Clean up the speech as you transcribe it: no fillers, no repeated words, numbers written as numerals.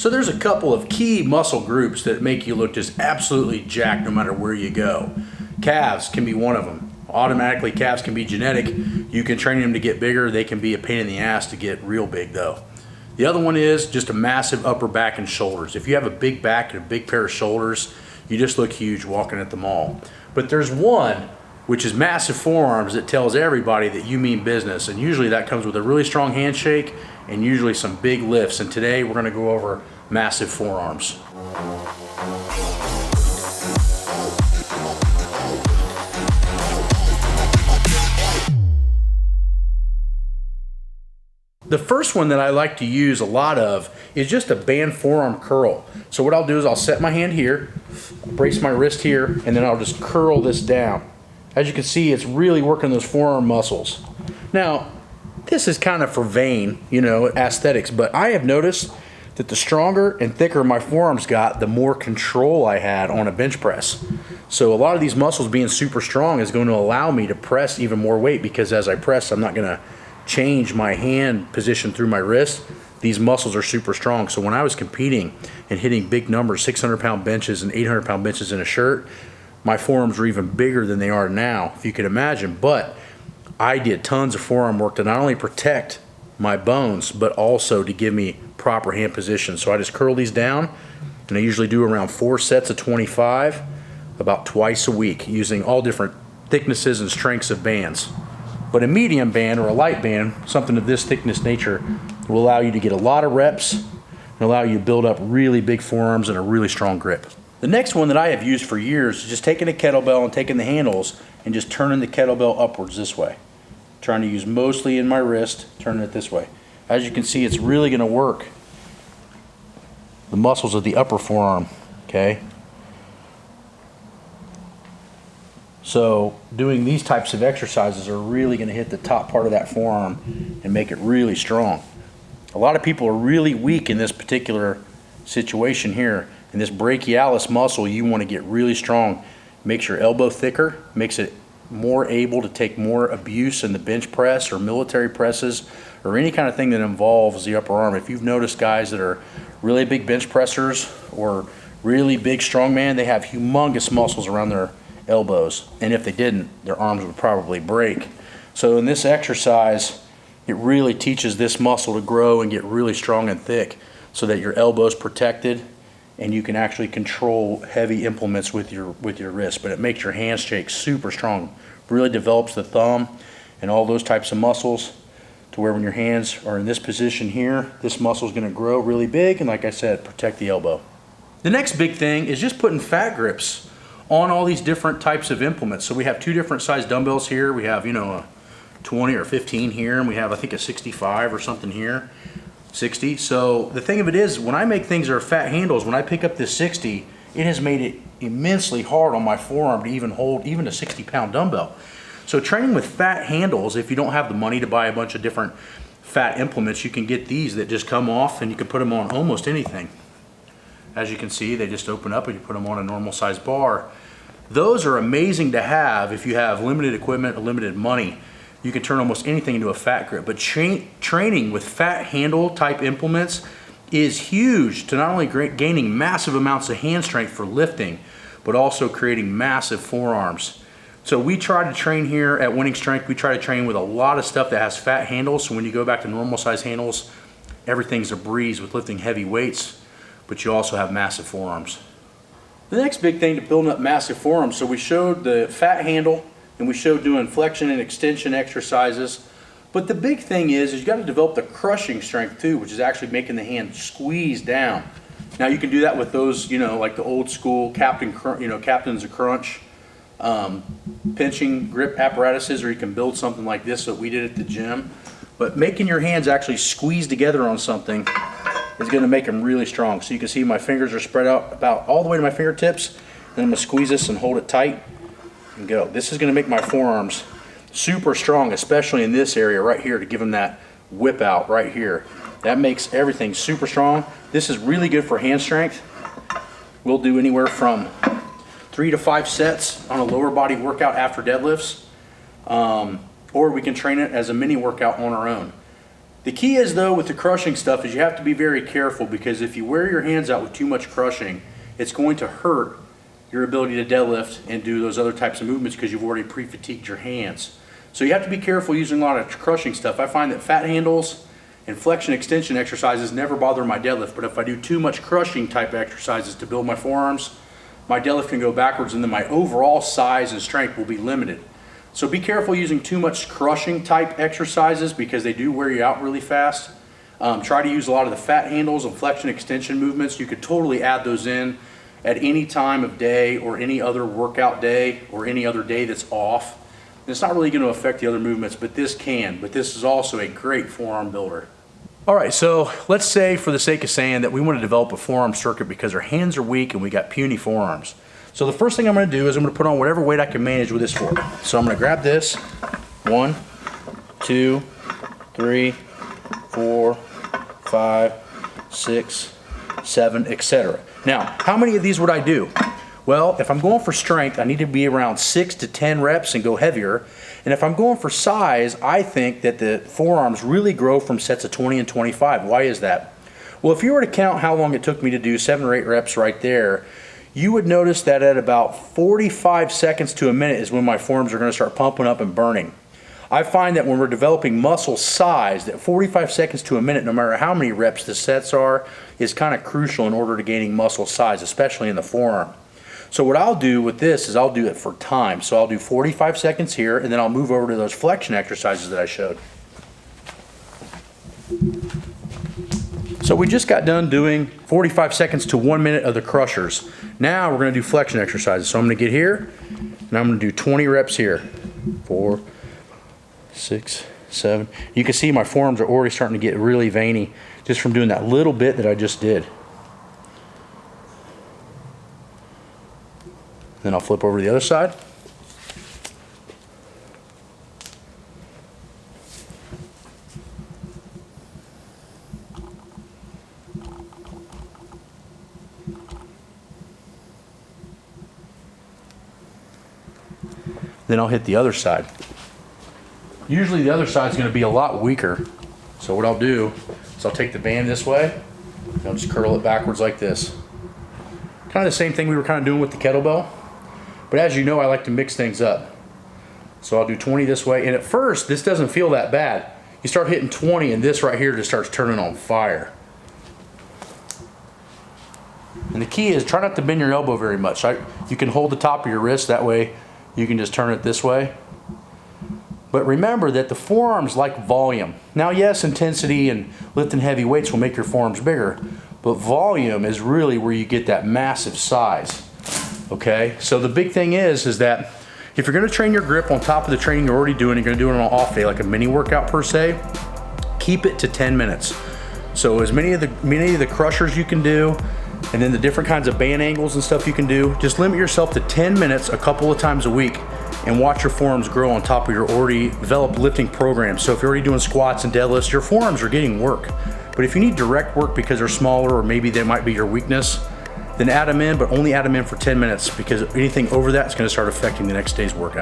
So there's a couple of key muscle groups that make you look just absolutely jacked no matter where you go. Calves can be one of them. Automatically, calves can be genetic. You can train them to get bigger. They can be a pain in the ass to get real big though. The other one is just a massive upper back and shoulders. If you have a big back and a big pair of shoulders, you just look huge walking at the mall. But there's one, which is massive forearms, that tells everybody that you mean business. And usually that comes with a really strong handshake and usually some big lifts. And today we're gonna go over massive forearms. The first one that I like to use a lot of is just a band forearm curl. So what I'll do is I'll set my hand here, brace my wrist here, and then I'll just curl this down. As you can see, it's really working those forearm muscles. Now, this is kind of for vain, aesthetics, but I have noticed that the stronger and thicker my forearms got, the more control I had on a bench press. So a lot of these muscles being super strong is going to allow me to press even more weight, because as I press, I'm not going to change my hand position through my wrist. These muscles are super strong. So when I was competing and hitting big numbers, 600-pound benches and 800-pound benches in a shirt, my forearms were even bigger than they are now, if you could imagine. But I did tons of forearm work to not only protect my bones, but also to give me proper hand position. So I just curl these down, and I usually do around 4 sets of 25, about twice a week, using all different thicknesses and strengths of bands. But a medium band or a light band, something of this thickness nature, will allow you to get a lot of reps and allow you to build up really big forearms and a really strong grip. The next one that I have used for years is just taking a kettlebell and taking the handles and just turning the kettlebell upwards this way. Trying to use mostly in my wrist, turning it this way. As you can see, it's really going to work the muscles of the upper forearm, okay? So doing these types of exercises are really going to hit the top part of that forearm and make it really strong. A lot of people are really weak in this particular situation here. And this brachialis muscle, you want to get really strong. Makes your elbow thicker, makes it more able to take more abuse in the bench press or military presses or any kind of thing that involves the upper arm. If you've noticed guys that are really big bench pressers or really big strongman, they have humongous muscles around their elbows, and if they didn't, their arms would probably break. So in this exercise, it really teaches this muscle to grow and get really strong and thick so that your elbow's protected and you can actually control heavy implements with your wrist. But it makes your hand shake super strong, really develops the thumb and all those types of muscles to where when your hands are in this position here, this muscle is going to grow really big and, like I said, protect the elbow. The next big thing is just putting fat grips on all these different types of implements. So we have 2 different size dumbbells here. We have, a 20 or 15 here, and we have, I think, a 65 or something here, 60. So the thing of it is, when I make things that are fat handles, when I pick up this 60, it has made it immensely hard on my forearm to even hold even a 60-pound dumbbell. So training with fat handles, if you don't have the money to buy a bunch of different fat implements, you can get these that just come off and you can put them on almost anything. As you can see, they just open up and you put them on a normal size bar. Those are amazing to have if you have limited equipment or limited money. You can turn almost anything into a fat grip. But training with fat handle type implements is huge to not only gaining massive amounts of hand strength for lifting, but also creating massive forearms. So we try to train here at Wenning Strength, we try to train with a lot of stuff that has fat handles. So when you go back to normal size handles, everything's a breeze with lifting heavy weights, but you also have massive forearms. The next big thing to building up massive forearms, so we showed the fat handle and we showed doing flexion and extension exercises. But the big thing is you got to develop the crushing strength too, which is actually making the hand squeeze down. Now you can do that with those, like the old school captain's a crunch, pinching grip apparatuses, or you can build something like this that we did at the gym. But making your hands actually squeeze together on something is going to make them really strong. So you can see my fingers are spread out about all the way to my fingertips, and I'm going to squeeze this and hold it tight and go. This is going to make my forearms super strong, especially in this area right here, to give them that whip out right here. That makes everything super strong. This is really good for hand strength. We'll do anywhere from 3 to 5 sets on a lower body workout after deadlifts, or we can train it as a mini workout on our own. The key is though with the crushing stuff is you have to be very careful, because if you wear your hands out with too much crushing, it's going to hurt your ability to deadlift and do those other types of movements because you've already pre-fatigued your hands. So you have to be careful using a lot of crushing stuff. I find that fat handles and flexion extension exercises never bother my deadlift, but if I do too much crushing type exercises to build my forearms, my deadlift can go backwards and then my overall size and strength will be limited. So be careful using too much crushing type exercises because they do wear you out really fast. Try to use a lot of the fat handles and flexion extension movements. You could totally add those in at any time of day or any other workout day or any other day that's off. And it's not really going to affect the other movements, but this can. But this is also a great forearm builder. All right, so let's say for the sake of saying that we want to develop a forearm circuit because our hands are weak and we got puny forearms. So the first thing I'm going to do is I'm going to put on whatever weight I can manage with this for. So I'm going to grab this, 1, 2, 3, 4, 5, 6, 7, etc. Now, how many of these would I do? Well, if I'm going for strength, I need to be around 6 to 10 reps and go heavier. And if I'm going for size, I think that the forearms really grow from sets of 20 and 25. Why is that? Well, if you were to count how long it took me to do 7 or 8 reps right there, you would notice that at about 45 seconds to a minute is when my forearms are going to start pumping up and burning. I find that when we're developing muscle size, that 45 seconds to a minute, no matter how many reps the sets are, is kind of crucial in order to gaining muscle size, especially in the forearm. So what I'll do with this is I'll do it for time. So I'll do 45 seconds here, and then I'll move over to those flexion exercises that I showed. So we just got done doing 45 seconds to 1 minute of the crushers. Now we're going to do flexion exercises. So I'm going to get here, and I'm going to do 20 reps here. 4, 6, 7. You can see my forearms are already starting to get really veiny just from doing that little bit that I just did. Then I'll flip over to the other side. Then I'll hit the other side. Usually the other side is going to be a lot weaker. So what I'll do is I'll take the band this way, and I'll just curl it backwards like this. Kind of the same thing we were kind of doing with the kettlebell. But as you know, I like to mix things up. So I'll do 20 this way. And at first, this doesn't feel that bad. You start hitting 20 and this right here just starts turning on fire. And the key is try not to bend your elbow very much. You can hold the top of your wrist, that way you can just turn it this way. But remember that the forearms like volume. Now yes, intensity and lifting heavy weights will make your forearms bigger, but volume is really where you get that massive size. Okay, so the big thing is that if you're going to train your grip on top of the training you're already doing, you're going to do it on an off day, like a mini workout per se, keep it to 10 minutes. So as many of the crushers you can do, and then the different kinds of band angles and stuff you can do, just limit yourself to 10 minutes a couple of times a week and watch your forearms grow on top of your already developed lifting program. So if you're already doing squats and deadlifts, your forearms are getting work. But if you need direct work because they're smaller or maybe they might be your weakness, then add them in, but only add them in for 10 minutes, because anything over that is going to start affecting the next day's workout.